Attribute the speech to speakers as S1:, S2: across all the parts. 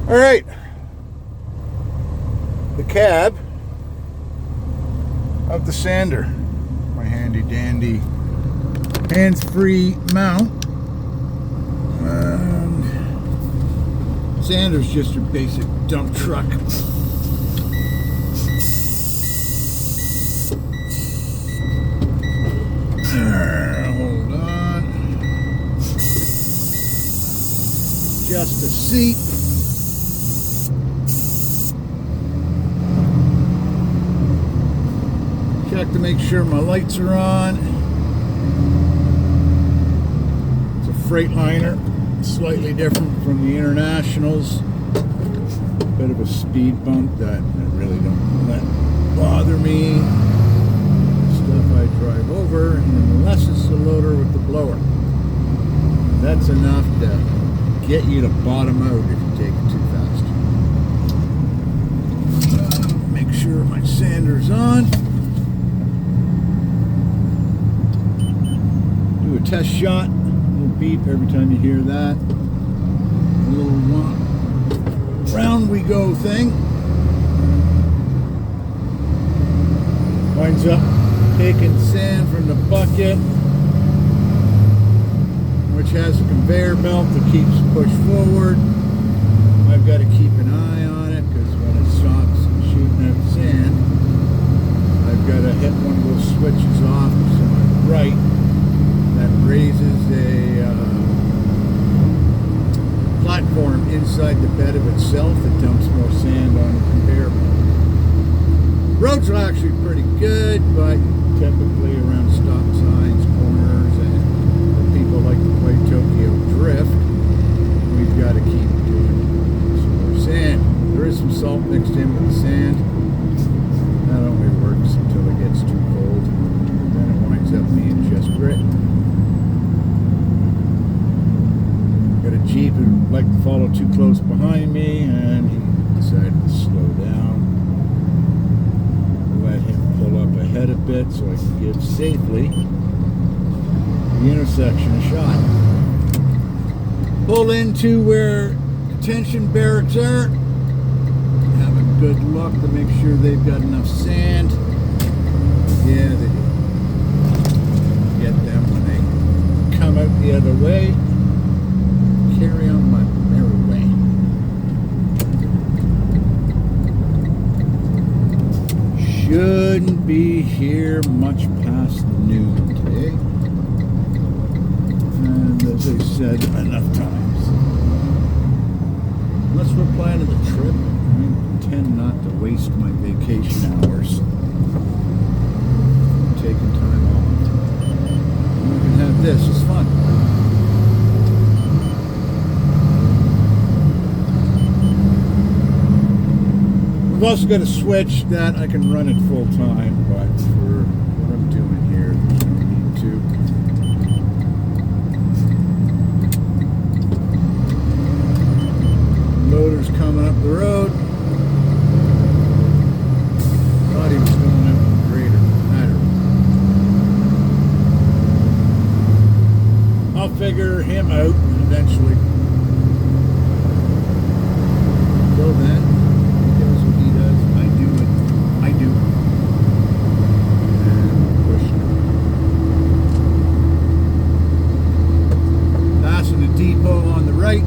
S1: All right, the cab of the sander, my handy dandy hands-free mount. And sander's just your basic dump truck. Hold on. Just a seat. Check to make sure my lights are on. It's a Freightliner, slightly different from the Internationals. Bit of a speed bump that I really don't let bother me. Stuff I drive over, and unless it's the loader with the blower, that's enough to get you to bottom out if you take it too fast. Make sure my sander's on. Do a test shot, a little beep every time you hear that. A little round we go thing. Winds up taking sand from the bucket, which has a conveyor belt that keeps push forward. I've got to keep an eye on it because when it stops shooting out sand, I've got to hit one of those switches off to my right that raises a platform inside the bed of itself that dumps more sand on the conveyor belt. Roads are actually pretty good, but typically around stop signs, corners, and where people like to play Tokyo Drift, we've got to keep doing some more sand. There is some salt mixed in with the sand. That only works until it gets too cold. Then it winds up being just grit. Got a Jeep who'd like to follow too close behind me, and he decided to slow down. Let him pull up ahead a bit so I can give safely the intersection a shot. Pull into where detention barracks are. Have a good look to make sure they've got enough sand. Yeah, they do. Get them when they come out the other way. Carry on my merry way. Shouldn't be here much past noon today. And as I said enough times, unless we're planning a trip, I tend not to waste my vacation hours taking time off. We can have this, it's fun. I've also got a switch that I can run it full time, but for what I'm doing here, there's no need to. Loader's coming up the road. Thought he was going out in the greater matter. I'll figure him out eventually. Till then, he does what he does. I do what I do. And push. Passing the depot on the right.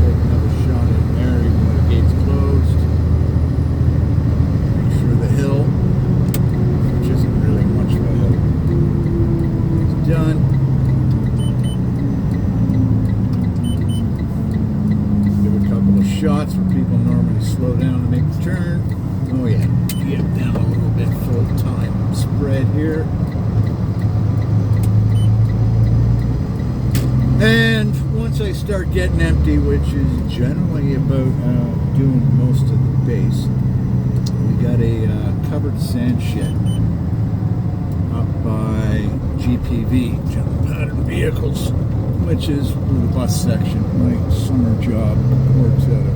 S1: Take another shot in there, even when the gate's closed. Make sure the hill, which isn't really much of a hill, is done. Shots where people normally slow down to make the turn. Oh yeah, get down a little bit full time spread here. And once I start getting empty, which is generally about doing most of the base, we got a covered sand shed up by GPV, General Pattern Vehicles, which is where the bus section, my summer job, works out of.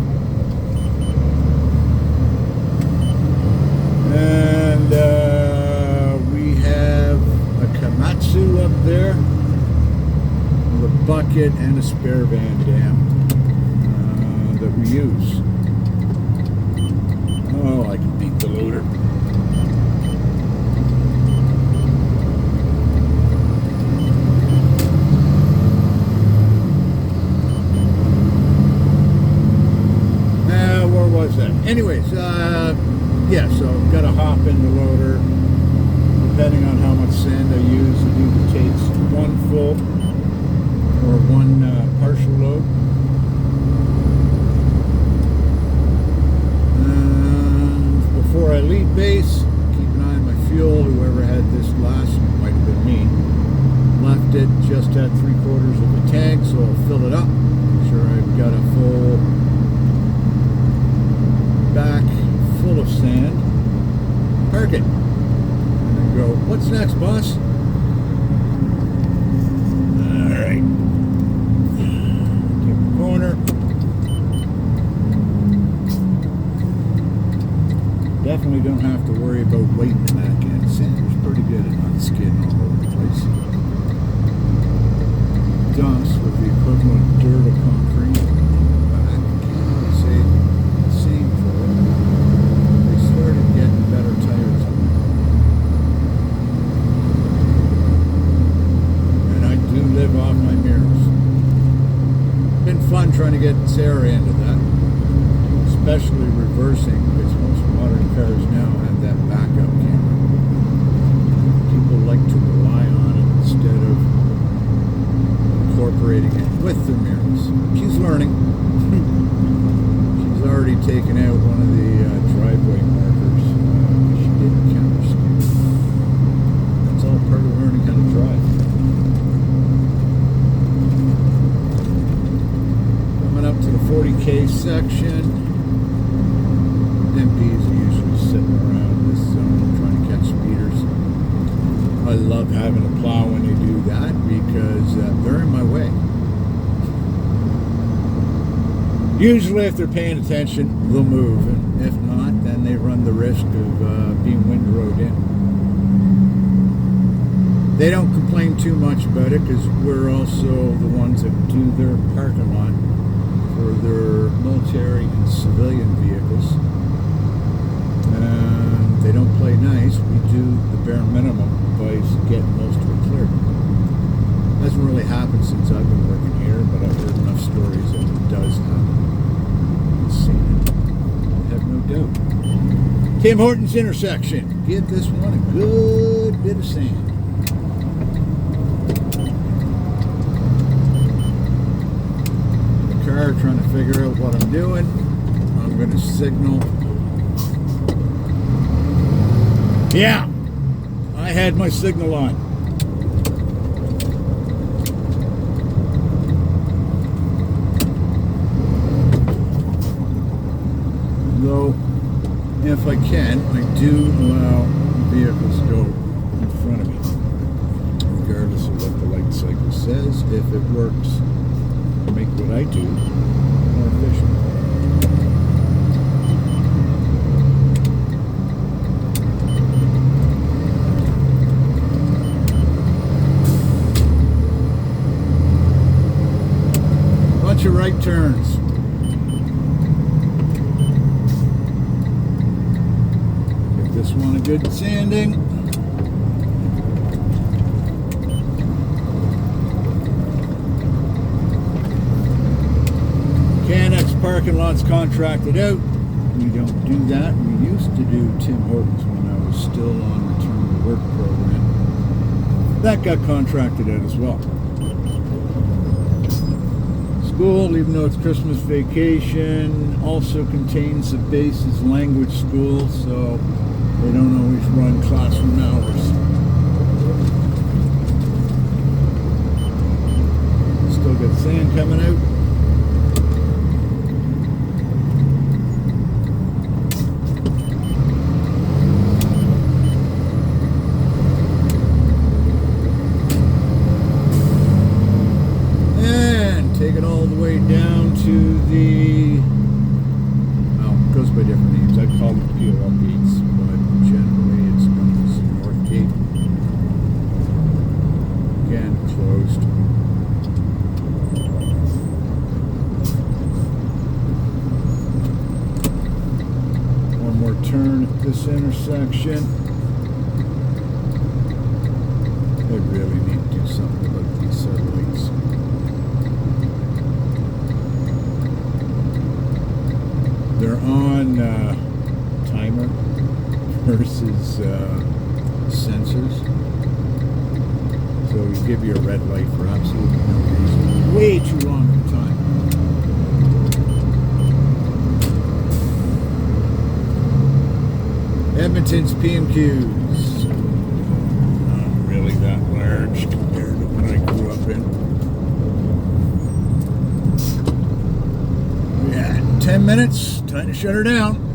S1: And we have a Komatsu up there. bucket and a spare Van Dam that we use. Oh, I can beat the loader. Where was that? Anyways, yeah, so got to hop in the loader. Depending on how much sand I use, it either takes one full or one partial load. Before I leave base, keep an eye on my fuel. Whoever had this last, it might have been me, left it just at 3/4 of the tank, so I'll fill it up. Make sure I've got a full back full of sand. Park it. And then go, what's next, boss? Alright. Take the corner. Definitely don't have to worry about weight in the back end. Sand is pretty good at not skidding all over the place. Dumps with the equivalent of dirt or concrete. Back, can't say the same for it. They started getting better tires on it. And I do live off my mirrors. Been fun trying to get Sarah into that. Especially reversing, because most modern cars now have that backup camera. People like to rely on it instead of incorporating it with their mirrors. She's learning. She's already taken out one of the driveway markers. She didn't counter steer. That's all part of learning how to drive. Coming up to the 40K section. MPs are usually sitting around this zone trying to catch speeders. I love having a plow when they do that because they're in my way. Usually if they're paying attention, they'll move, and if not, then they run the risk of being windrowed in. They don't complain too much about it because we're also the ones that do their parking lot for their military and civilian vehicles. They don't play nice. We do the bare minimum by getting most of it cleared. Hasn't really happened since I've been working here, but I've heard enough stories that it does happen. I've seen it. I have no doubt. Tim Hortons intersection. Give this one a good bit of sand. The car trying to figure out what I'm doing. I'm going to signal. Yeah, I had my signal on. Though, if I can, I do allow vehicles to go in front of me, regardless of what the light cycle says, if it works to make what I do more efficient. Your right turns. Give this one a good sanding. Canex parking lot's contracted out. We don't do that. We used to do Tim Hortons when I was still on return to work program. That got contracted out as well. School, even though it's Christmas vacation, also contains the base's language school, so they don't always run classroom hours. Still got sand coming out. Take it all the way down to the, well, it goes by different names. I call them POL gates, but generally it's known as the North Gate. Again, closed. intersection. They really need to do something about these lights. They're on timer versus sensors. So we give you a red light for absolutely no reason. Way too long of a time. Edmonton's PMQs. Not really that large compared to what I grew up in. We had 10 minutes. Time to shut her down.